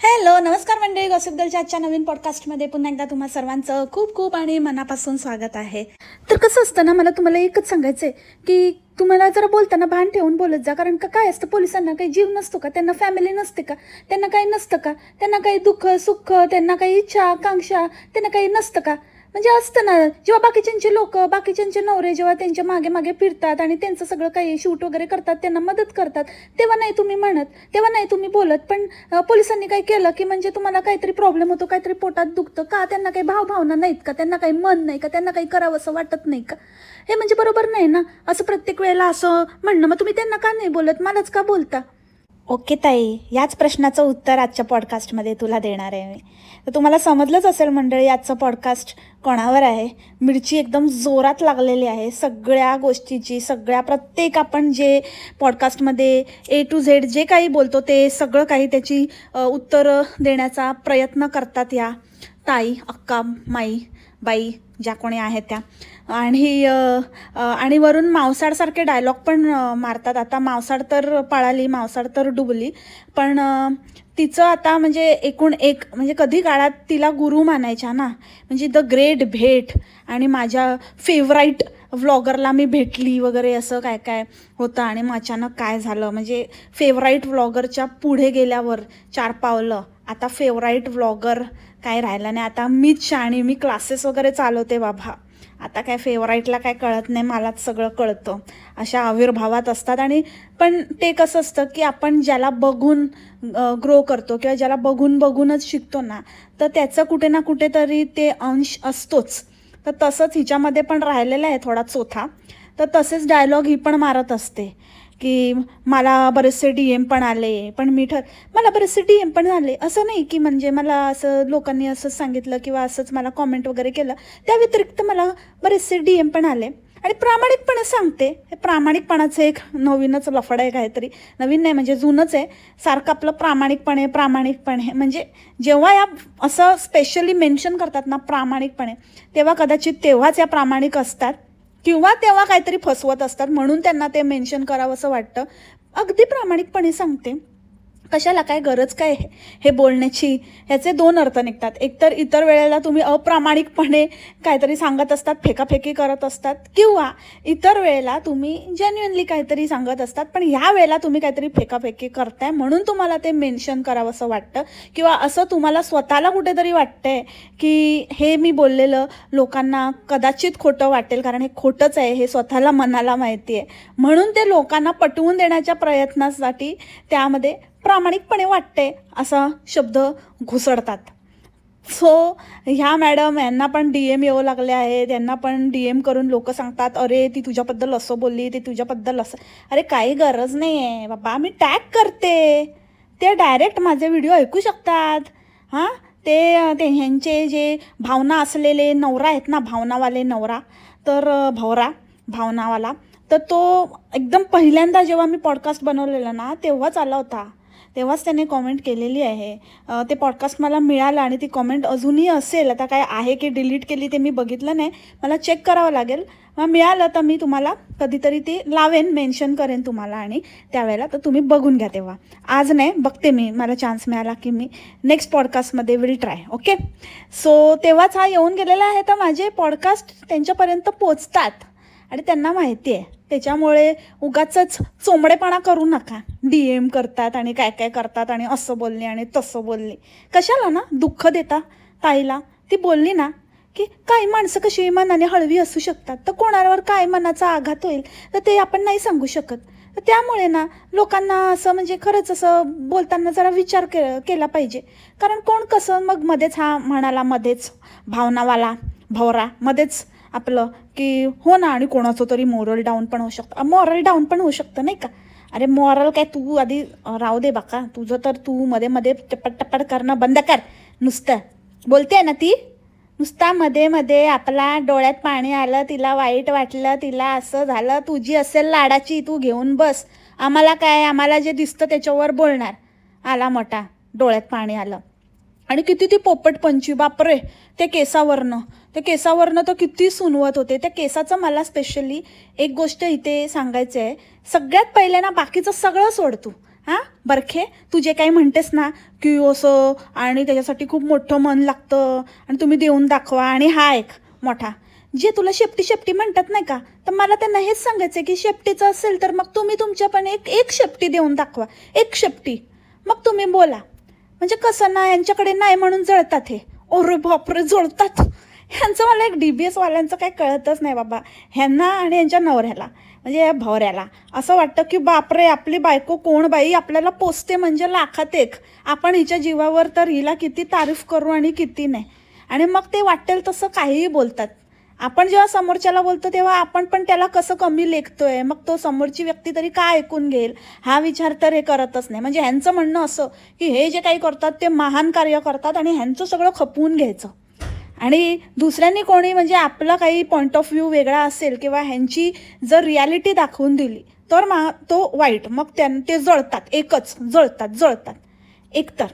Hello नमस्कार मंडळी, gossip गर्लच्या आजच्या नवीन पॉडकास्टमध्ये पुन्हा एकदा तुम्हा सर्वांचं खूप खूप आणि मनापासून स्वागत आहे. तर कसं असतं ना, मला तुम्हाला एकच सांगायचं आहे की तुम्हाला जरा बोलताना भान ठेवून बोलत जा. कारण का काय असतं, पोलिसांना काही जीव नसतो का? त्यांना फॅमिली नसते का? त्यांना काही नसतं का? त्यांना काही दुःख सुख, त्यांना काही इच्छा आकांक्षा, त्यांना काही नसतं का? म्हणजे असतं ना, जेव्हा बाकीच्यांचे लोक, बाकीच्यांचे नवरे जेव्हा त्यांच्या मागे मागे फिरतात आणि त्यांचं सगळं काही शूट वगैरे करतात, त्यांना मदत करतात, तेव्हा नाही तुम्ही म्हणत, तेव्हा नाही तुम्ही बोलत. पण पोलिसांनी काय केलं की म्हणजे तुम्हाला काहीतरी प्रॉब्लेम होतो, काहीतरी पोटात दुखतं का? त्यांना काही भावना नाहीत का? त्यांना काही मन नाही का? त्यांना काही करावं असं वाटत नाही का? हे म्हणजे बरोबर नाही ना असं प्रत्येक वेळेला असं म्हणणं. मग तुम्ही त्यांना का नाही बोलत, मलाच का बोलता? ओके ताई, याच प्रश्नाचं उत्तर आजच्या पॉडकास्टमध्ये तुला देणार आहे मी. तर तुम्हाला समजलंच असेल मंडळी, आजचं पॉडकास्ट कोणावर आहे. मिरची एकदम जोरात लागलेली आहे सगळ्या गोष्टीची. प्रत्येक आपण जे पॉडकास्टमध्ये A to Z जे काही बोलतो ते सगळं काही त्याची उत्तरं देण्याचा प्रयत्न करतात या ताई, अक्का, माई, बाई ज्या कोणी आहेत त्या. आणि वरून मावसाडसारखे डायलॉग पण मारतात. आता मावसाड तर पळाली, मावसाड तर डुबली, पण तिचं आता म्हणजे एकूण एक म्हणजे कधी काळात तिला गुरु मानायच्या ना, म्हणजे द ग्रेट भेट आणि माझ्या फेवराईट व्लॉगरला मी भेटली वगैरे असं काय काय होतं. आणि मग अचानक काय झालं, म्हणजे फेवराईट व्लॉगरच्या पुढे गेल्यावर 4 पावलं आता फेवराईट व्लॉगर काय राहिलं नाही. आता मीच शाणी, मी क्लासेस वगैरे चालवते बाबा. आता काय फेवराईटला काय कळत नाही, मलाच सगळं कळतं. अशा आविर्भावात असतात. आणि पण ते कसं असतं की आपण ज्याला बघून ग्रो करतो किंवा ज्याला बघूनच शिकतो ना, तर त्याचं कुठे ना कुठेतरी ते अंश असतोच. तर तसंच हिच्यामध्ये पण राहिलेलं आहे थोडा चोथा. तर तसेच डायलॉग ही पण मारत असते की मला बरेचसे DM पण आले, पण मला बरेचसे DM पण आले. असं नाही की म्हणजे मला असं लोकांनी असंच सांगितलं किंवा असंच मला कॉमेंट वगैरे केलं, त्या व्यतिरिक्त मला बरेचसे DM पण आले. आणि प्रामाणिकपणे सांगते, हे प्रामाणिकपणाचं एक नवीनच लफडं आहे काहीतरी. नवीन नाही म्हणजे जुनंच आहे सारखं आपलं प्रामाणिकपणे. म्हणजे जेव्हा या असं स्पेशली मेन्शन करतात ना प्रामाणिकपणे, तेव्हा कदाचित तेव्हाच या प्रामाणिक असतात किंवा तेव्हा काहीतरी फसवत असतात, म्हणून त्यांना ते मेन्शन करावं असं वाटतं. अगदी प्रामाणिकपणे सांगते, कशाला काय गरज काय हे बोलण्याची. ह्याचे 2 अर्थ निघतात. एकतर इतर वेळेला तुम्ही अप्रामाणिकपणे काहीतरी सांगत असतात, फेकाफेकी करत असतात, किंवा इतर वेळेला तुम्ही जेन्युइनली काहीतरी सांगत असतात, पण ह्या वेळेला तुम्ही काहीतरी फेकाफेकी करताय म्हणून तुम्हाला ते मेन्शन करावं असं वाटतं. किंवा असं तुम्हाला स्वतःला कुठेतरी वाटतंय की हे मी बोललेलं लोकांना कदाचित खोटं वाटेल, कारण हे खोटंच आहे हे स्वतःला मनाला माहिती आहे, म्हणून ते लोकांना पटवून देण्याच्या प्रयत्नासाठी त्यामध्ये प्रामाणिकपणे वाटते असा शब्द घुसडतात. सो ह्या मॅडम यांना पण DM येऊ लागले आहेत. यांना पण DM करून लोक सांगतात, अरे ती तुझ्याबद्दल असं बोलली, ती तुझ्याबद्दल असं. अरे काही गरज नाही आहे बाबा, मी टॅग करते, ते डायरेक्ट माझे व्हिडिओ ऐकू शकतात. हां, ते ह्यांचे जे भावना असलेले नवरा आहेत ना, भावनावाले नवरा, तर भावनावाला, तर तो एकदम पहिल्यांदा जेव्हा मी पॉडकास्ट बनवलेला ना तेव्हाच आला होता. तेव्हाच त्याने कॉमेंट केलेली आहे. ते पॉडकास्ट मला मिळालं आणि ती कॉमेंट अजूनही असेल. आता काय आहे की डिलीट केली ते मी बघितलं नाही, मला चेक करावं लागेल. मग मिळालं तर मी तुम्हाला कधीतरी ते लावेन, मेन्शन करेन तुम्हाला, आणि त्यावेळेला तर तुम्ही बघून घ्या. तेव्हा आज नाही, बघते मी, मला चान्स मिळाला की मी नेक्स्ट पॉडकास्टमध्ये विल ट्राय. ओके, सो तेव्हाच हा येऊन गेलेला आहे. तर माझे पॉडकास्ट त्यांच्यापर्यंत पोचतात आणि त्यांना माहिती आहे. त्याच्यामुळे उगाचच चोंबडेपणा करू नका. DM करतात आणि काय काय करतात आणि असं बोलली आणि तसं बोलली. कशाला ना दुःख देता ताईला. ती बोलली ना की काही माणसं कशी मनाने हळवी असू शकतात, तर कोणावर काय मनाचा आघात होईल तर ते आपण नाही सांगू शकत. तर त्यामुळे ना लोकांना असं म्हणजे खरंच असं बोलताना जरा विचार केला पाहिजे. कारण कोण कसं मग मध्येच हा म्हणाला, मध्येच भावनावाला भवरा, मध्येच आपलं की हो ना, आणि कोणाचं तरी मॉरल डाऊन पण होऊ शकतं. मॉरल डाऊन पण होऊ शकतं नाही का? अरे मॉरल काय तू आधी राहू दे बाका, तुझं तर तू मध्ये मध्ये टपट करणं बंद कर. नुसतं बोलते ना ती, नुसता मध्ये मध्ये आपला डोळ्यात पाणी आलं, तिला वाईट वाटलं, तिला असं झालं, तुझी असेल लाडाची तू घेऊन बस. आम्हाला काय, आम्हाला जे दिसतं त्याच्यावर बोलणार. आला मोठा, डोळ्यात पाणी आलं. आणि किती ती पोपट पंची, बापरे, त्या केसावरनं तर किती सुनवत होते. त्या केसाचं मला स्पेशली एक गोष्ट इथे सांगायचं आहे. सगळ्यात पहिले ना बाकीचं सगळं सोडतो, हां बरखे, तू जे काही म्हणतेस ना की असं आणि त्याच्यासाठी खूप मोठं मन लागतं आणि तुम्ही देऊन दाखवा, आणि हा एक मोठा जे तुला शेपटी शेपटी म्हणतात नाही का, तर मला त्यांना हेच सांगायचं आहे की शेपटीचं असेल तर मग तुम्ही तुमच्या पण एक शेपटी देऊन दाखवा, एक शेपटी, मग तुम्ही बोला. म्हणजे कसं ना, यांच्याकडे नाही म्हणून जळतात हे. ओरे बापरे, जळतात. ह्यांचं मला एक DBS वाल्यांचं काही कळतच नाही बाबा. ह्यांना आणि यांच्या नवऱ्याला म्हणजे या भवऱ्याला असं वाटतं की बापरे, आपली बायको कोण बाई, आपल्याला पोचते म्हणजे लाखात एक, आपण हिच्या जीवावर तर हिला किती तारीफ करू आणि किती नाही. आणि मग ते वाटेल तसं काहीही बोलतात. आपण जेव्हा समोरच्याला बोलतो तेव्हा आपण पण त्याला कसं कमी लेखतोय, मग तो समोरची व्यक्ती तरी काय ऐकून घेईल हा विचार तर हे करतच नाही. म्हणजे ह्यांचं म्हणणं असं की हे जे काही करतात ते महान कार्य करतात आणि ह्यांचं सगळं खपवून घ्यायचं. आणि दुसऱ्यांनी कोणी म्हणजे आपला काही पॉईंट ऑफ व्ह्यू वेगळा असेल किंवा ह्यांची जर रियालिटी दाखवून दिली तर तो वाईट, मग ते जळतात, एकच जळतात. एकतर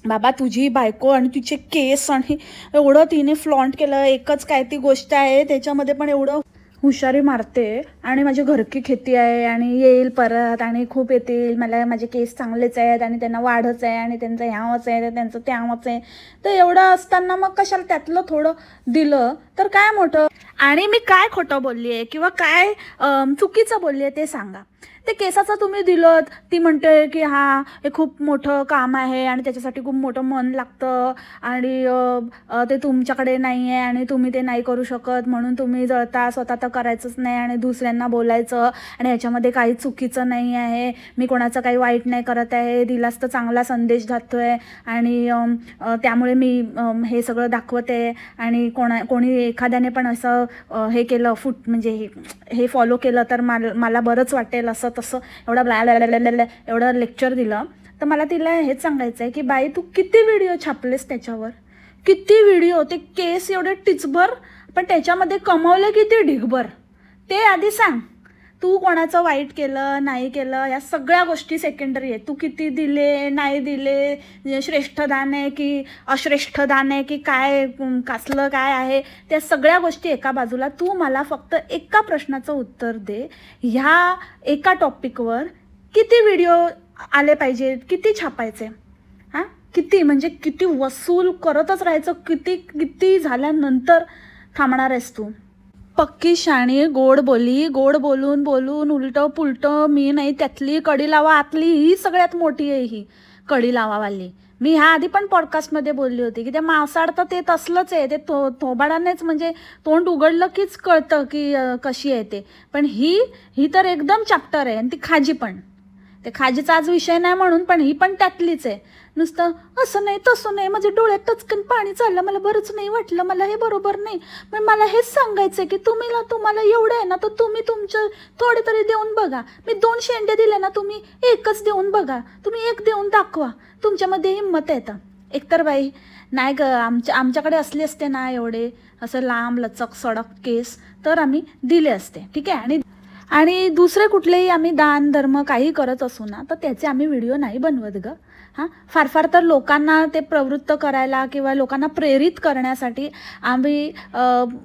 बाबा तुझी बायको आणि तिचे केस आणि एवढं तिने फ्लॉन्ट केलं, एकच काय ती गोष्ट आहे त्याच्यामध्ये पण एवढं हुशारी मारते आणि माझी घरकी खेती आहे आणि येईल परत आणि खूप येतील, मला माझे केस चांगलेच आहेत आणि त्यांना वाढच आहे आणि त्यांचं ह्यावंच आहे त्यांचं त्यावंच आहे. तर एवढं असताना मग कशाला त्यातलं थोडं दिलं तर काय मोठं. आणि मी काय खोटं बोलली आहे किंवा काय चुकीचं बोलली आहे ते सांगा. ते केसाचं तुम्ही दिलं, ती म्हणते की हा हे खूप मोठं काम आहे आणि त्याच्यासाठी खूप मोठं मन लागतं आणि ते तुमच्याकडे नाही आहे आणि तुम्ही ते नाही करू शकत म्हणून तुम्ही जळता, स्वतः तर करायचंच नाही आणि दुसऱ्यांना बोलायचं आणि ह्याच्यामध्ये काही चुकीचं नाही आहे, मी कोणाचं काही वाईट नाही करत आहे, दिलास तर चांगला संदेश जातो आहे आणि त्यामुळे मी हे सगळं दाखवते. आणि कोणी एखाद्याने पण असं हे केलं म्हणजे हे फॉलो केलं तर मला बरंच वाटेल, असं तसं एवढं लेक्चर दिलं. तर मला तिला हेच सांगायचं आहे की बाई तू किती व्हिडिओ छापलेस त्याच्यावर, किती व्हिडिओ, ते केस एवढे टिचभर पण त्याच्यामध्ये कमावले किती ढिगभर, ते आधी सांग. तू कोणाचं वाईट केलं नाही केलं या सगळ्या गोष्टी सेकंडरी आहेत. तू किती दिले नाही दिले, श्रेष्ठ दान आहे की अश्रेष्ठ दान आहे की काय कसलं काय आहे, त्या सगळ्या गोष्टी एका बाजूला. तू मला फक्त एका प्रश्नाचं उत्तर दे, ह्या एका टॉपिकवर किती व्हिडिओ आले पाहिजेत, किती छापायचे, हां किती, म्हणजे किती वसूल करतच राहायचं, किती झाल्यानंतर थांबणार आहेस तू. पक्की शाणी, गोड बोलून उलटं पुलटं, मी नाही त्यातली कडी लावा आतली, ही सगळ्यात मोठी आहे ही कडी लावावाली. मी ह्या आधी पण पॉडकास्टमध्ये बोलली होती की ते मांसाड तर ते तसलंच आहे, ते थोबाडानेच म्हणजे तोंड उघडलं कीच कळतं की कशी आहे ते. पण ही तर एकदम चॅप्टर आहे आणि ती खाजी पण, ते खाजीचा आज विषय नाही म्हणून, पण ही पण त्यातलीच आहे. नुसतं असं नाही तसं नाही, माझे डोळ्यात टचकन पाणी चाललं, मला बरंच नाही वाटलं, मला हे बरोबर नाही. पण मला हेच सांगायचं आहे की तुम्हाला एवढं आहे ना तर तुम्ही तुमचं थोडे तरी देऊन बघा. मी 2 शेंडे दिले ना, तुम्ही एकच देऊन बघा, तुम्ही एक देऊन दाखवा, तुमच्यामध्ये हिंमत येतं. एकतर बाई नाही ग, आमच्याकडे असले असते ना एवढे असं लांब लचक सडक केस तर आम्ही दिले असते, ठीक आहे. आणि दुसरे कुठलेही आम्ही दान धर्म काही करत असू ना तर त्याचे आम्ही व्हिडिओ नाही बनवत ग. हां फार तर लोकांना ते प्रवृत्त करायला किंवा लोकांना प्रेरित करण्यासाठी आम्ही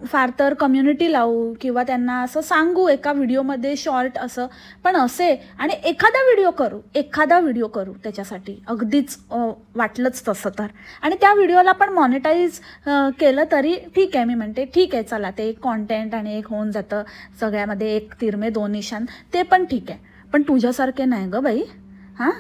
फार तर कम्युनिटी लावू किंवा त्यांना असं सांगू एका व्हिडिओमध्ये शॉर्ट असं, पण असे आणि एखादा व्हिडिओ करू त्याच्यासाठी अगदीच वाटलंच तसं तर. आणि त्या व्हिडिओला पण मॉनिटाईज केलं तरी ठीक आहे. मी म्हणते ठीक आहे, चला ते एक कॉन्टेंट आणि एक होऊन जातं, सगळ्यामध्ये एक तीर में 2 निशाण, ते पण ठीक आहे. पण तुझ्यासारखे नाही ग बाई. हां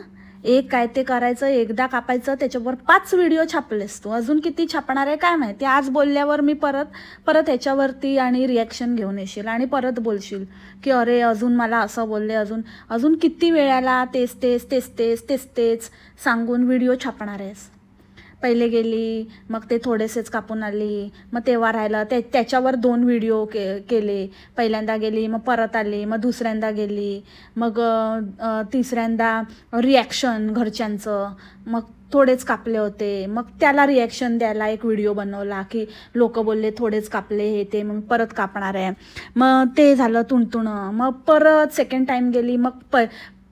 एक काय ते करायचं, एकदा कापायचं, त्याच्यावर 5 व्हिडिओ छापलेस तू, अजून किती छापणार आहे काय माहिती. आज बोलल्यावर मी परत ह्याच्यावरती आणि रिॲक्शन घेऊन येशील आणि परत बोलशील की अरे अजून मला असं बोलले, अजून किती वेळाला तेच सांगून व्हिडिओ छापणार आहेस. पहिले गेली, मग ते थोडेसेच कापून आली, मग तेव्हा राहिलं त्याच्यावर 2 व्हिडिओ केले. पहिल्यांदा गेली, मग परत आली, मग दुसऱ्यांदा गेली, मग तिसऱ्यांदा रिॲक्शन घरच्यांचं, मग थोडेच कापले होते, मग त्याला रिॲक्शन द्यायला एक व्हिडिओ बनवला की लोक बोलले थोडेच कापले हे ते, मग परत कापणार आहे. मग ते झालं तुणतुणं, मग परत सेकंड टाईम गेली, मग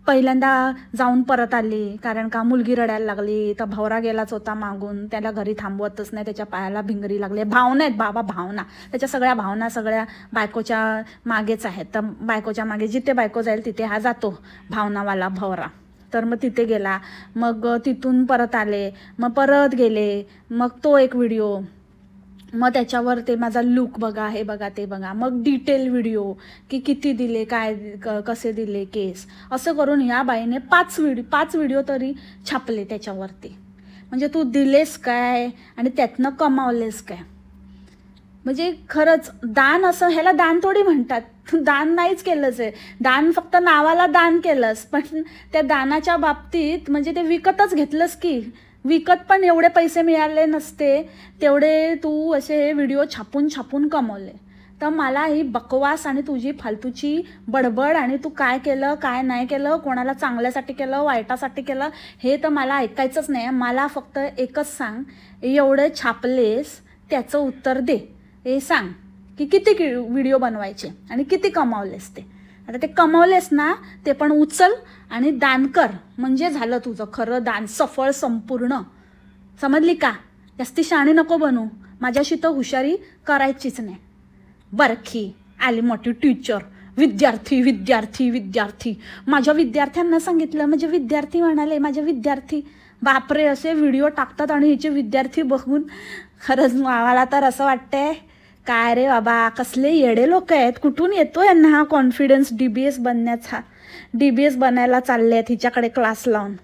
पहिल्यांदा जाऊन परत आली कारण का मुलगी रडायला लागली, तर भवरा गेलाच होता मागून, त्याला घरी थांबवतच नाही, त्याच्या पायाला भिंगरी लागली. भावना आहेत बाबा, भावना, त्याच्या सगळ्या भावना सगळ्या बायकोच्या मागेच आहेत. तर बायकोच्या मागे जिथे बायको जाईल तिथे हा जातो भावनावाला भवरा. तर मग तिथे गेला, मग तिथून परत आले, मग परत गेले, मग तो एक व्हिडिओ, मग त्याच्यावर ते माझा लुक बघा, हे बघा, ते बघा, मग डिटेल व्हिडिओ की किती दिले, काय कसे दिले केस, असं करून ह्या बाईने 5 व्हिडिओ तरी छापले त्याच्यावरती. म्हणजे तू दिलेस काय आणि त्यातनं कमावलेस काय? म्हणजे खरंच दान असं, ह्याला दान थोडी म्हणतात, दान नाहीच केलंच आहे, दान फक्त नावाला दान केलंस, पण त्या दानाच्या बाबतीत म्हणजे ते विकतच घेतलंस की, विकत पण एवढे पैसे मिळाले नसते तेवढे तू असे व्हिडिओ छापून छापून कमवले. तर मला ही बकवास आणि तुझी फालतूची बडबड आणि तू काय केलं काय नाही केलं, कोणाला चांगल्यासाठी केलं वाईटासाठी केलं, हे तर मला ऐकायचंच नाही. मला फक्त एकच सांग, एवढे छापलेस त्याचं उत्तर दे. हे सांग की किती व्हिडिओ बनवायचे आणि किती कमावलेस ते. आता ते कमावलेस ना, ते पण उचल आणि दान कर, म्हणजे झालं तुझं खरं दान सफळ संपूर्ण. समजली का? जास्ती शहाणी नको बनू, माझ्याशी तर हुशारी करायचीच नाही. बरखी आली मोठी टीचर, विद्यार्थी विद्यार्थी विद्यार्थी. माझ्या विद्यार्थ्यांना सांगितलं, म्हणजे विद्यार्थी म्हणाले माझे विद्यार्थी. बापरे, असे व्हिडिओ टाकतात आणि हिचे विद्यार्थी बघून खरंच मला तर असं वाटतंय, काय रे बाबा, कसले येडे लोक आहेत, कुठून येतो यांना हा कॉन्फिडन्स DBS बनण्याचा. DBS बनायला चालले आहेत हिच्याकडे क्लास लावून.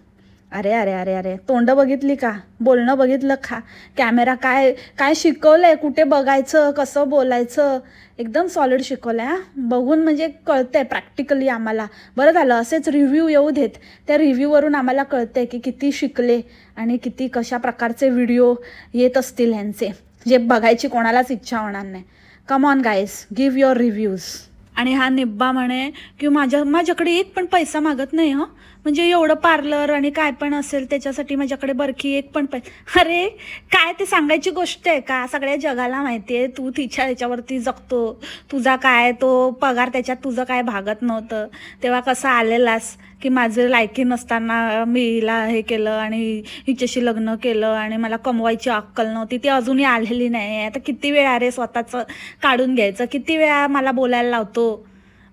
अरे अरे अरे अरे, तोंड बघितली का, बोलणं बघितलं का, कॅमेरा काय काय शिकवलंय, कुठे बघायचं, कसं बोलायचं, एकदम सॉलिड शिकवलंय. हा, बघून म्हणजे कळतंय प्रॅक्टिकली आम्हाला. बरं झालं असेच रिव्ह्यू येऊ देत, त्या रिव्ह्यूवरून आम्हाला कळतंय की किती शिकले आणि किती कशा प्रकारचे व्हिडिओ येत असतील ह्यांचे, जे बघायची कोणालाच इच्छा होणार नाही. Come on guys, give your reviews. आणि हा निब्बा म्हणे की माझ्याकडे एक पण पैसा मागत नाही, हं, म्हणजे एवढं पार्लर आणि काय पण असेल त्याच्यासाठी माझ्याकडे बरखी एक पण पैसा. अरे काय ते सांगायची गोष्ट आहे का? सगळ्या जगाला माहिती आहे तू तिच्या ह्याच्यावरती जगतो, तुझा काय तो पगार त्याच्यात तुझं काय भागत नव्हतं, तेव्हा कसा आलेलास की माझं लायकी नसताना मी हिला हे केलं आणि हिच्याशी लग्न केलं आणि मला कमवायची अक्कल नव्हती, ती अजूनही आलेली नाही. आता किती वेळा रे स्वतःचं काढून घ्यायचं, किती वेळा मला बोलायला लावतो.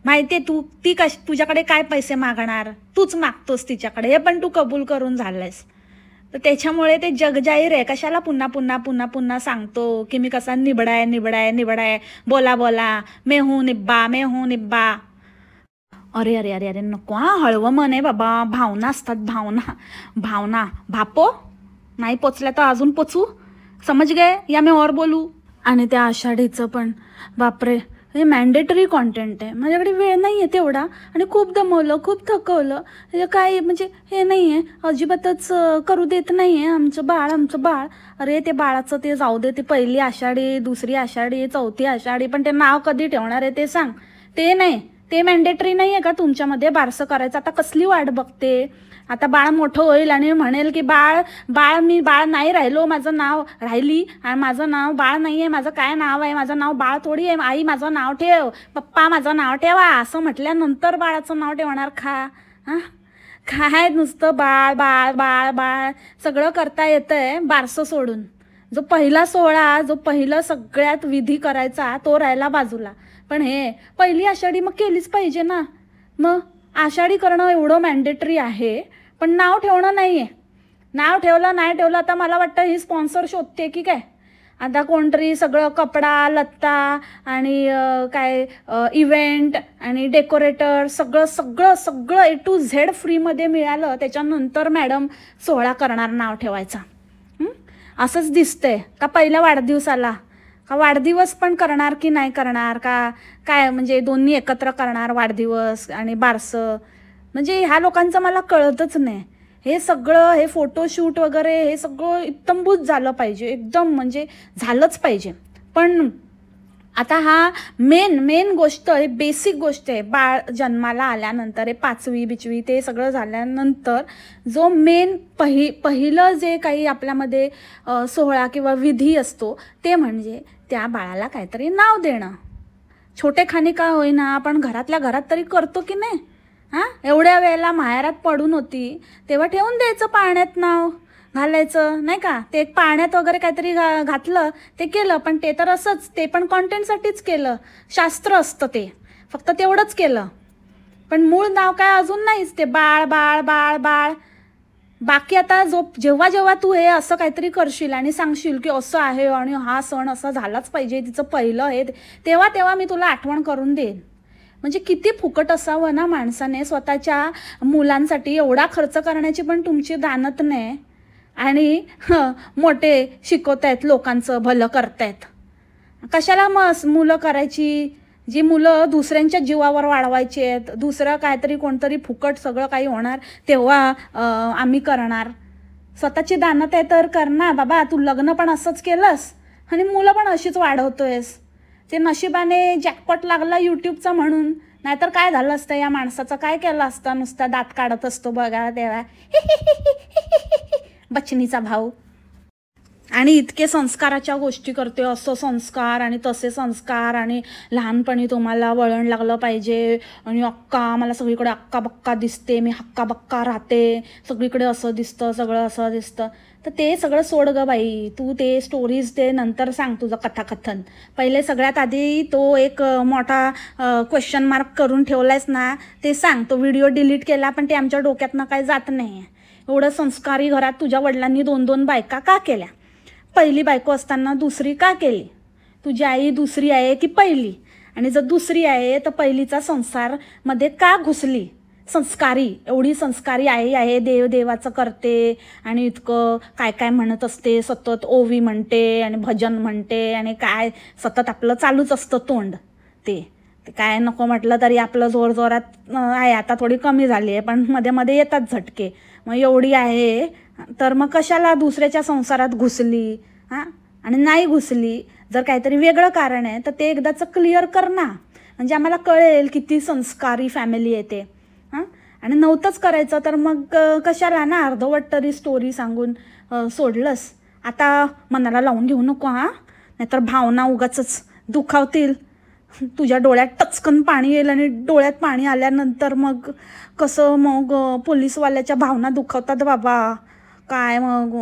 माहिती आहे ती तुझ्याकडे काय पैसे मागणार, तूच मागतोस तिच्याकडे, हे पण तू कबूल करून झालंयस. तर त्याच्यामुळे ते जगजाहीर आहे, कशाला पुन्हा पुन्हा पुन्हा पुन्हा सांगतो की मी कसा निबडाय निबडाय निबडाय, बोला बोला, मैं हूँ निब्बा. अरे अरे अरे अरे नको, हा हळवं मन आहे बाबा, भावना असतात, भावना भापो नाही पोचल्या तर अजून पोचू, समज गे या मी और बोलू. आणि त्या आषाढीचं पण बापरे, हे मॅन्डेटरी कॉन्टेंट आहे, माझ्याकडे वेळ नाही आहे तेवढा आणि खूप दमवलं, खूप थकवलं, हे काय म्हणजे हे नाही आहे, अजिबातच करू देत नाही आहे आमचं बाळ. अरे ते बाळाचं ते जाऊ दे, ते पहिली आषाढी, दुसरी आषाढी, चौथी आषाढी, पण ते नाव कधी ठेवणार आहे ते सांग. ते नाही, ते मॅन्डेटरी नाही आहे का तुमच्यामध्ये बारसं करायचं? आता कसली वाट बघते, आता बाळ मोठं होईल आणि म्हणेल की मी बाळ नाही राहिलो, माझं नाव राहिली आणि माझं नाव बाळ नाही आहे, माझं काय नाव आहे, माझं नाव बाळ थोडी आहे, आई माझं नाव ठेव, पप्पा माझं नाव ठेवा, असं म्हटल्यानंतर बाळाचं नाव ठेवणार का? हां, काय नुसतं बाळ बाळ बाळ बाळ सगळं करता येतंय बारसं सोडून. जो पहिला सोहळा, जो पहिलं सगळ्यात विधी करायचा तो राहिला बाजूला, पण हे पहिली आषाढी मग केलीच पाहिजे ना. मग आषाढी करणं एवढं मॅन्डेटरी आहे, पण नाव ठेवणं नाही आहे. नाव ठेवलं नाही ठेवलं, आता मला वाटतं ही स्पॉन्सर शोधते की काय. आता कोणतरी सगळं कपडा लत्ता आणि काय इव्हेंट आणि डेकोरेटर सगळं सगळं सगळं A to Z फ्रीमध्ये मिळालं, त्याच्यानंतर मॅडम सोहळा करणार नाव ठेवायचा. असंच दिसतंय का पहिल्या वाढदिवसाला, का वाढदिवस पण करणार की नाही करणार का काय, म्हणजे दोन्ही एकत्र करणार वाढदिवस आणि बारसं. म्हणजे ह्या लोकांचं मला कळतच नाही. हे सगळं हे फोटोशूट वगैरे हे सगळं इत्तंभूत झालं पाहिजे, एकदम म्हणजे झालंच पाहिजे. पण आता हा मेन गोष्ट, हे बेसिक गोष्ट आहे, बाळ जन्माला आल्यानंतर हे 5वी बिचवी ते सगळं झाल्यानंतर जो मेन पहिलं जे काही आपल्यामध्ये सोहळा किंवा विधी असतो ते म्हणजे त्या बाळाला काहीतरी नाव देणं. छोटेखानी का होईना आपण घरातल्या घरात तरी करतो की नाही. हां, एवढ्या वेळेला माहेरात पडून होती तेव्हा ठेवून द्यायचं, पाळण्यात नाव घालायचं नाही का. ते पाळण्यात वगैरे काहीतरी घातलं ते केलं, पण ते तर असंच, ते पण कॉन्टेंटसाठीच केलं, शास्त्र असतं ते, फक्त तेवढंच केलं. पण मूळ नाव काय अजून नाहीच, ते बाळ बाळ बाळ बाळ. बाकी आता जेव्हा जेव्हा तू हे असं काहीतरी करशील आणि सांगशील की असं आहे आणि हा सण असा झालाच पाहिजे, तिचं पहिलं आहे, तेव्हा तेव्हा मी तुला आठवण करून देईन. म्हणजे किती फुकट असावं ना माणसाने स्वतःच्या मुलांसाठी एवढा खर्च करण्याची पण तुमची दानत नाही. आणि मोठे शिकवतायत, लोकांचं भलं करतायत. कशाला मुलं करायची जी मुलं दुसऱ्यांच्या जीवावर वाढवायची आहेत. दुसरं काहीतरी कोणतरी फुकट सगळं काही होणार तेव्हा आम्ही करणार. स्वतःची दानत आहे तर कर ना बाबा. तू लग्न पण असंच केलंस आणि मुलं पण अशीच वाढवतोयस. ते नशिबाने जॅकपॉट लागला यूट्यूबचा म्हणून, नाहीतर काय झालं असतं या माणसाचं, काय केलं असतं. नुसता दात काढत असतो बघा तेव्हा बचनीचा भाऊ. आणि इतके संस्काराच्या गोष्टी करते, असं संस्कार आणि तसे संस्कार, आणि लहानपणी तुम्हाला वळण लागलं पाहिजे. आणि अक्का, मला सगळीकडे अक्का बक्का दिसते, मी हक्का बक्का राहते, सगळीकडे असं दिसतं, सगळं असं दिसतं. तर ते सगळं सोड ग बाई. तू ते स्टोरीज ते नंतर सांग तुझं कथाकथन. पहिले सगळ्यात आधी तो एक मोठा क्वेश्चन मार्क करून ठेवलायस ना, ते सांग. तो व्हिडिओ डिलीट केला पण ते आमच्या डोक्यातनं काही जात नाही. एवढं संस्कारी घरात तुझ्या वडिलांनी 2-2 बायका का केल्या? पहिली बायको असताना दुसरी का केली? तुझी आई दुसरी आहे की पहिली? आणि जर दुसरी आहे तर पहिलीचा संसारमध्ये का घुसली? संस्कारी, एवढी संस्कारी आई आहे, देवाचं करते आणि इतकं काय काय म्हणत असते, सतत ओवी म्हणते आणि भजन म्हणते आणि काय सतत आपलं चालूच असतं तोंड. ते काय नको म्हटलं तरी आपलं जोरजोरात आहे. आता थोडी कमी झाली आहे पण मध्ये मध्ये येतात झटके. मग एवढी आहे तर मग कशाला दुसऱ्याच्या संसारात घुसली? हां, आणि नाही घुसली जर काहीतरी वेगळं कारण आहे तर ते एकदाचं क्लिअर कर ना, म्हणजे आम्हाला कळेल किती संस्कारी फॅमिली आहे ते. हां, आणि नव्हतंच करायचं तर मग कशाला ना अर्धवट तरी स्टोरी सांगून सोडलंस. आता मनाला लावून घेऊ नको हां, नाहीतर भावना उगाचच दुखावतील. तुझ्या डोळ्यात टचकन पाणी येईल आणि डोळ्यात पाणी आल्यानंतर मग कसं मग पोलीसवाल्याच्या भावना दुखावतात बाबा. काय मग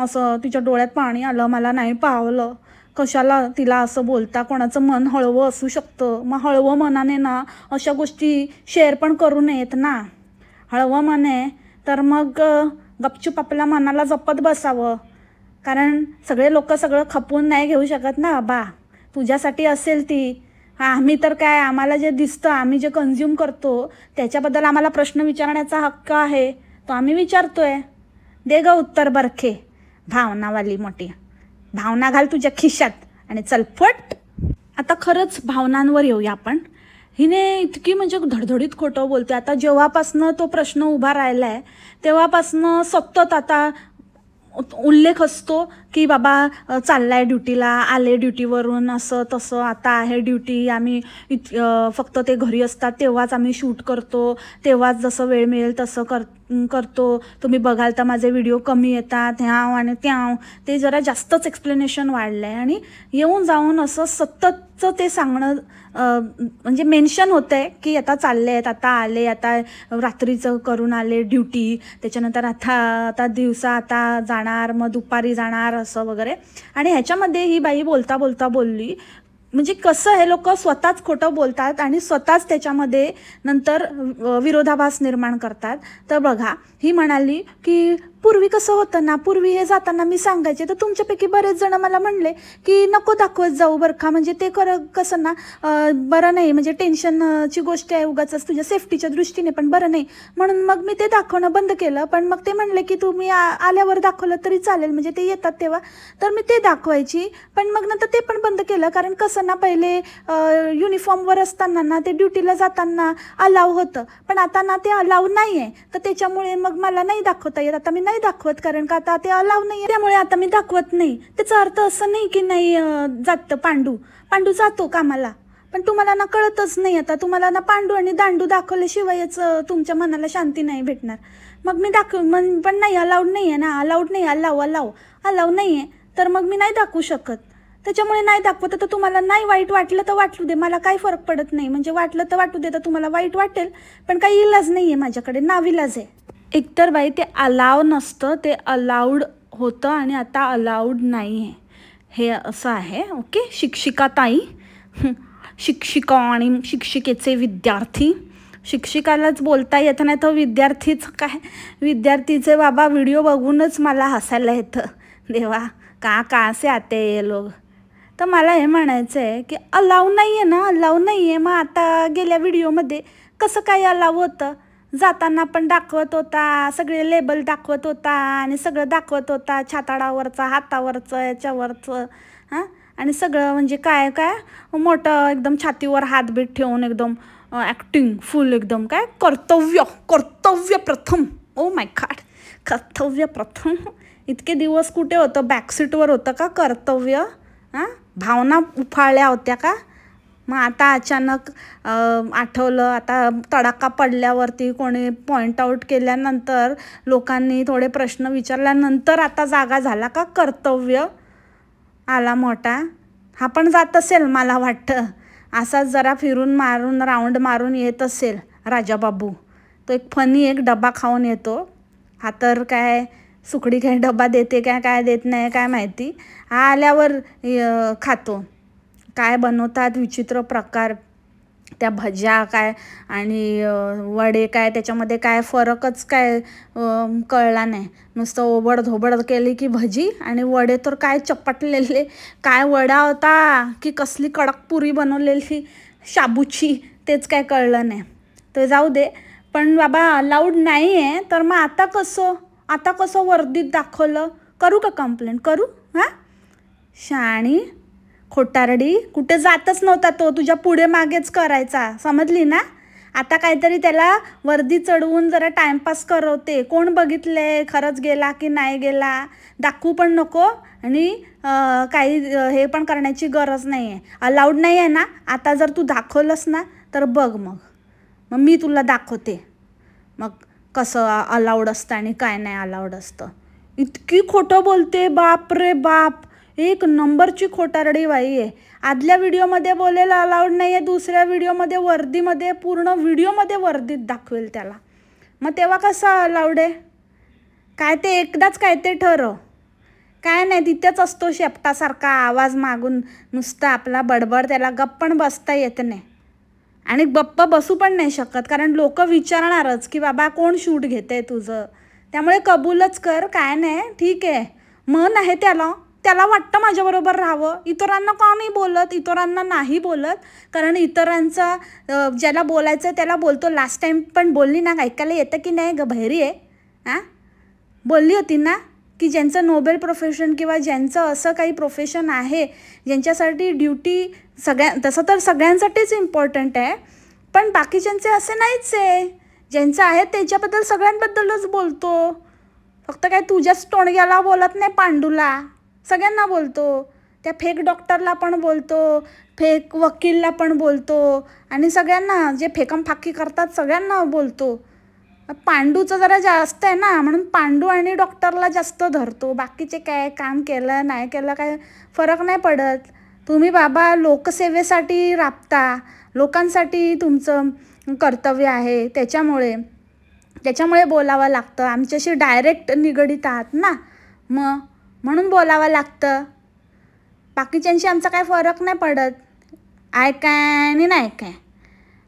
असं तिच्या डोळ्यात पाणी आलं, मला नाही पावलं, कशाला तिला असं बोलता? कोणाचं मन हळवं असू शकतं. मग हळवं मनाने ना अशा गोष्टी शेअर पण करू नयेत ना. हळवं मन आहे तर मग गपचूप आपल्या मनाला जपत बसावं. कारण सगळे लोक सगळं खपवून नाही घेऊ शकत ना बाबा. तुझ्यासाठी असेल ती. आम्ही तर काय, आम्हाला जे दिसतं, आम्ही जे कन्झ्युम करतो त्याच्याबद्दल आम्हाला प्रश्न विचारण्याचा हक्क आहे, तो आम्ही विचारतोय. दे ग उत्तर बरखे, भावनावाली मोठी. भावना घाल तुझ्या खिशात आणि चल फट. आता खरंच भावनांवर येऊया आपण. हिने इतकी म्हणजे धडधडीत खोटं बोलते. आता जेव्हापासनं तो प्रश्न उभा राहिला आहे तेव्हापासनं सतत आता उल्लेख असतो की बाबा चाललाय ड्युटीला, आले ड्युटीवरून, असं तसं, आता आहे ड्युटी, आम्ही फक्त ते घरी असतात तेव्हाच आम्ही शूट करतो, तेव्हाच जसं वेळ मिळेल तसं करतो. तुम्ही बघाल तर माझे व्हिडिओ कमी येतात, ह्याव आणि त्याव. ते जरा जास्तच एक्सप्लेनेशन वाढलं आहे. आणि येऊन जाऊन असं सततचं ते सांगणं म्हणजे मेन्शन होतं आहे की आता चालले आहेत, आता आले, आता रात्रीचं करून आले ड्युटी, त्याच्यानंतर आता दिवसा आता जाणार, मग दुपारी जाणार, असं वगैरे. आणि ह्याच्यामध्ये ही बाई बोलता बोलता बोलली, म्हणजे कसं हे लोक स्वतःच खोटं बोलतात आणि स्वतःच त्याच्यामध्ये नंतर विरोधाभास निर्माण करतात. तर बघा, ही म्हणाली की पूर्वी कसं होतं ना, पूर्वी हे जाताना मी सांगायचे तर तुमच्यापैकी बरेच जण मला म्हणले की नको दाखवत जाऊ बरं का, म्हणजे ते कसं ना बरं नाही, म्हणजे टेन्शनची गोष्ट आहे, उगाच तुझ्या सेफ्टीच्या दृष्टीने पण बरं नाही, म्हणून मग मी ते दाखवणं बंद केलं. पण मग ते म्हणले की तुम्ही आल्यावर दाखवलं तरी चालेल, म्हणजे ते येतात तेव्हा, तर मी ते दाखवायची. पण मग नंतर ते पण बंद केलं, कारण कसं ना पहिले युनिफॉर्मवर असताना ना ते ड्युटीला जाताना अलाव होतं, पण आता ना ते अलाव नाही आहे. तर त्याच्यामुळे मग मला नाही दाखवता येत. आता मी नाही दाखवत, कारण का आता ते अलाव नाही, त्यामुळे आता मी दाखवत नाही. त्याचा अर्थ असं नाही की नाही जात पांडू जातो कामाला, पण तुम्हाला ना कळतच नाही. आता तुम्हाला ना पांडू आणि दांडू दाखवल्याशिवायच तुमच्या मनाला शांती नाही भेटणार. मग मी पण नाही, अलाउड नाही आहे ना, अलाउड नाही, अलाव नाही आहे, तर मग मी नाही दाखवू शकत. त्याच्यामुळे नाही दाखवत. तर तुम्हाला नाही वाईट वाटलं तर वाटू दे, मला काही फरक पडत नाही. म्हणजे वाटलं तर वाटू दे, तर तुम्हाला वाईट वाटेल, पण काही इलाज नाही आहे माझ्याकडे, नाविलाज आहे. एकतर बाई ते अलाव नसतं, ते अलाउड होतं आणि आता अलाउड नाही आहे, हे असं आहे. ओके, शिक्षिका ताई, शिक्षिका आणि शिक्षिकेचे विद्यार्थी शिक्षिकालाच बोलता येत नाही तर विद्यार्थीचं काय, विद्यार्थीचे बाबा व्हिडिओ बघूनच मला हसायला येतं. देवा कहाँ से आते ये लोग. तर मला हे म्हणायचं आहे की अलाव नाही आहे ना, अलाव नाही आहे. मग आता गेल्या व्हिडिओमध्ये कसं काय अलाव होतं? जाताना पण दाखवत होता, सगळे लेबल दाखवत होता आणि सगळं दाखवत होता, छाताडावरचं, हातावरचं, याच्यावरचं. हां, आणि सगळं म्हणजे काय काय मोठं एकदम छातीवर हातबीत ठेवून एकदम ॲक्टिंग फुल एकदम काय कर्तव्य प्रथम. ओ माय गॉड, कर्तव्य प्रथम. इतके दिवस कुठे होतं? बॅकसीटवर होतं का कर्तव्य? हां, भावना उफाळल्या होत्या का? मग आता अचानक आठवलं, आता तडाखा पडल्यावरती कोणी पॉईंट आऊट केल्यानंतर, लोकांनी थोडे प्रश्न विचारल्यानंतर आता जागा झाला का कर्तव्य आला मोठा? हा पण जात असेल मला वाटतं, असाच जरा फिरून मारून राऊंड मारून येत असेल राजाबाबू. तो एक फनी एक डबा खाऊन येतो. हा तर काय सुकडी काही डबा देते काय देत नाही काय माहिती. हा आल्यावर खातो. काय बनवतात विचित्र प्रकार, त्या भज्या काय आणि वडे काय, त्याच्यामध्ये काय फरकच काय कळला नाही. नुसतं ओबड केली की भजी, आणि वडे तर काय चपटलेले, काय वडा होता की कसली कडक पुरी बनवलेली शाबूची, तेच काय कळलं नाही. तर जाऊ दे. पण बाबा अलाउड नाही आहे तर मग आता कसं वर्दीत दाखवलं? करू का कंप्लेंट? करू? हां, शाणी खोटारडी. कुठे जातच नव्हता तो, तुझ्या पुढे मागेच करायचा, समजली ना? आता काहीतरी त्याला वर्दी चढवून जरा टाइमपास करवते. कोण बघितले खरंच गेला की नाही गेला? दाखवू पण नको आणि काही हे पण करण्याची गरज नाही आहे. अलाउड नाही आहे ना. आता जर तू दाखवलंस ना तर बघ, मग मी तुला दाखवते मग कसं अलाउड असतं आणि काय नाही अलाउड असतं. इतकी खोटं बोलते, बाप रे बाप, एक नंबरची खोटारडी बाई आहे. आदल्या व्हिडिओमध्ये बोलेला अलाउड नाही आहे, दुसऱ्या व्हिडिओमध्ये वर्दीमध्ये, पूर्ण व्हिडिओमध्ये वर्दीत दाखवेल त्याला. मग तेव्हा कसं अलाउड आहे? काय ते एकदाच काय ते ठरव. काय नाही, तिथेच असतो शेपटासारखा आवाज मागून नुसता आपला बडबड. त्याला गप्प पण बसता येत नाही आणि गप्प बसू पण नाही शकत, कारण लोक विचारणारच की बाबा कोण शूट घेते तुझं. त्यामुळे कबूलच कर. काय नाही, ठीक आहे, मन आहे त्याला वाटतं माझ्याबरोबर राहावं. इतरांना का नाही बोलत? इतरांना नाही बोलत, कारण इतरांचा ज्याला बोलायचं त्याला बोलतो. लास्ट टाईम पण बोलली ना, ऐकायला येतं की नाही ग बहिरी आहे? हां, बोलली होती ना की ज्यांचं नोबेल प्रोफेशन किंवा ज्यांचं असं काही प्रोफेशन आहे, ज्यांच्यासाठी ड्युटी तसं तर सगळ्यांसाठीच इम्पॉर्टंट आहे, पण बाकीच्यांचे असे नाहीच आहे. ज्यांचं आहे त्याच्याबद्दल सगळ्यांबद्दलच बोलतो. फक्त काय तुझ्याच टोणग्याला बोलत नाही, पांडूला सगळ्यांना बोलतो. त्या फेक डॉक्टरला पण बोलतो, फेक वकीलला पण बोलतो, आणि सगळ्यांना जे फेकमफाकी करतात सगळ्यांना बोलतो. पांडूचं जरा जास्त आहे ना, म्हणून पांडू आणि डॉक्टरला जास्त धरतो. बाकीचे काय काम केलं नाही केलं काय फरक नाही पडत. तुम्ही बाबा लोकसेवेसाठी राबता, लोकांसाठी तुमचं कर्तव्य आहे, त्याच्यामुळे बोलावं लागतं. आमच्याशी डायरेक्ट निगडीत आहात ना, म्हणून बोलावं लागतं. बाकीच्यांशी आमचा काय फरक नाही पडत. काय आणि नाही काय.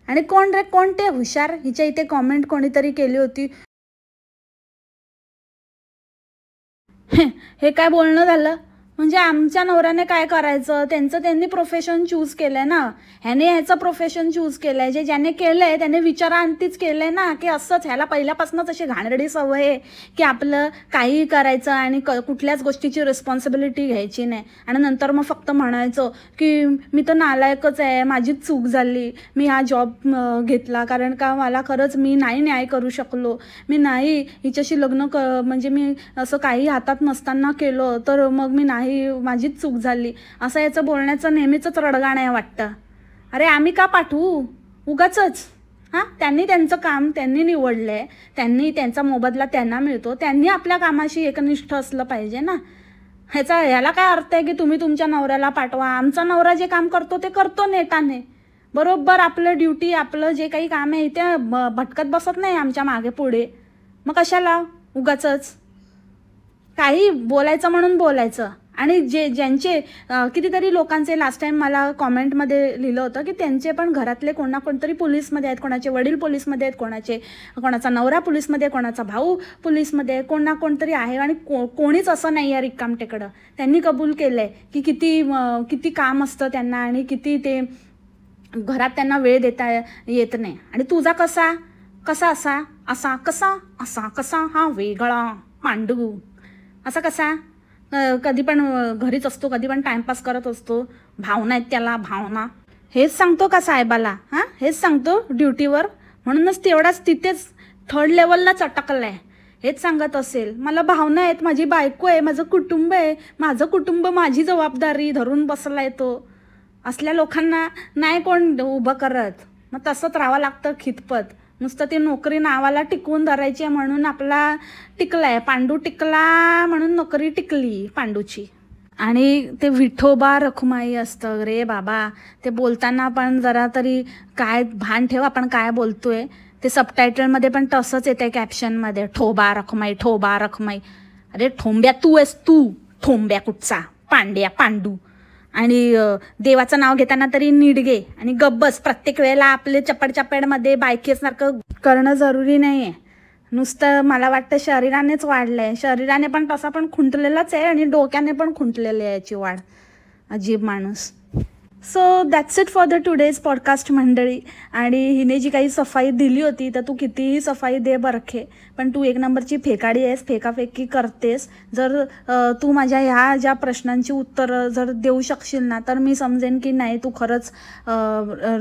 आणि कोण ते हुशार? हिच्या इथे कॉमेंट कोणीतरी केली होती, हे काय बोलणं झालं? म्हणजे आमच्या नवऱ्याने काय करायचं? त्यांनी प्रोफेशन चूज केलं आहे ना, ह्याने ह्याचं प्रोफेशन चूज केलं आहे. ज्याने केलं आहे त्याने विचारांतीच केलं आहे ना, की असंच ह्याला पहिल्यापासूनच अशी घाणेरडी सवय आहे की आपलं काहीही करायचं आणि कुठल्याच गोष्टीची रिस्पॉन्सिबिलिटी घ्यायची नाही, आणि नंतर मग फक्त म्हणायचं की मी तर नालायकच आहे, माझीच चूक झाली, मी हा जॉब घेतला कारण का मला खरंच मी नाही न्याय करू शकलो, मी नाही हिच्याशी लग्न म्हणजे मी असं काही हातात नसताना केलं तर मग मी नाही, माझीच चूक झाली, असं याचं बोलण्याचं नेहमीच रडगाणं आहे वाटतं. अरे आम्ही का पाठवू उगाचच? हां, त्यांनी त्यांचं काम त्यांनी निवडलं आहे, त्यांनी त्यांचा मोबदला त्यांना मिळतो, त्यांनी आपल्या कामाशी एकनिष्ठ असलं पाहिजे ना. ह्याला काय अर्थ आहे की तुम्ही तुमच्या नवऱ्याला पाठवा? आमचा नवरा जे काम करतो ते करतो नेटाने, बरोबर आपलं ड्युटी, आपलं जे काही काम आहे ते भटकत बसत नाही आमच्या मागे पुढे. मग कशाला उगाचच काही बोलायचं म्हणून बोलायचं आणि ज्यांचे कितीतरी लोकांचे लास्ट टाइम मला कॉमेंटमध्ये लिहिलं होतं की त्यांचे पण घरातले कोणा कोणतरी पोलीसमध्ये आहेत, कोणाचे वडील पोलीसमध्ये आहेत, कोणाचा नवरा पोलीसमध्ये, कोणाचा भाऊ पोलीसमध्ये, कोणतरी आहे आणि कोणीच असं नाही आहे रिकामटेकडं. त्यांनी कबूल केलं आहे की किती काम असतं त्यांना आणि किती ते घरात त्यांना वेळ देता येत नाही. आणि तुझा कसा हा वेगळा पांडू असा कसा, कधी पण घरीच असतो, कधी पण टाइमपास करत असतो, भावना आहेत त्याला, भावना. हेच सांगतो का साहेबाला? हां, हेच सांगतो ड्युटीवर, म्हणूनच तेवढाच तिथेच 3rd लेवललाच अटकला आहे. हेच सांगत असेल, मला भावना आहेत, माझी बायको आहे, माझं कुटुंब आहे, माझं कुटुंब माझी जबाबदारी धरून बसला आहे तो. असल्या लोकांना नाही कोण उभं करत. मग तसंच राहावं लागतं खितपत. नुसतं ती नोकरी नावाला टिकवून धरायची म्हणून आपला टिकलाय, पांडू टिकला म्हणून नोकरी टिकली पांडूची. आणि ते विठोबा रखुमाई असतं रे बाबा, ते बोलताना पण जरा तरी काय भान ठेव आपण काय बोलतोय. ते सबटायटलमध्ये पण तसंच येते कॅप्शनमध्ये, ठोबा रखुमाई. अरे ठोंब्या तू आहेस तू, ठोंब्या कुठचा, पांडू. आणि देवाचं नाव घेताना तरी नीट घे आणि गब्बस. प्रत्येक वेळेला आपले चपडमध्ये बायकेसारखं करणं जरुरी नाही आहे. नुसतं मला वाटतं शरीरानेच वाढलं आहे, शरीराने पण तसा पण खुंटलेलाच आहे आणि डोक्याने पण खुंटलेली आहे याची वाढ. अजीब माणूस. So that's it for the today's podcast मंडळी. आणि हिने जी काही सफाई दिली होती तर तू कितीही सफाई दे बरखे, पण तू 1 नंबरची फेकाडी आहेस, फेकाफेकी करतेस. जर तू माझ्या ह्या ज्या प्रश्नांची उत्तरं जर देऊ शकशील ना, तर मी समजेन की नाही तू खरंच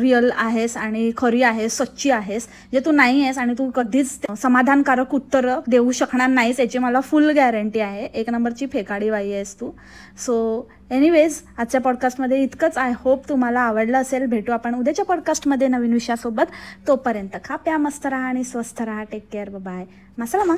रिअल आहेस आणि खरी आहेस, सच्ची आहेस. जे तू नाही आहेस आणि तू कधीच समाधानकारक उत्तरं देऊ शकणार नाहीस याची मला फुल गॅरंटी आहे. 1 नंबरची फेकाडी बाई आहेस तू. सो एनिवेज, आजच्या पॉडकास्टमध्ये इतकंच. आय होप तुम्हाला आवडलं असेल. भेटू आपण उद्याच्या पॉडकास्टमध्ये नवीन विषयासोबत. तोपर्यंत खा प्या, मस्त राहा आणि स्वस्थ राहा. Take care, bye. मसाला मग.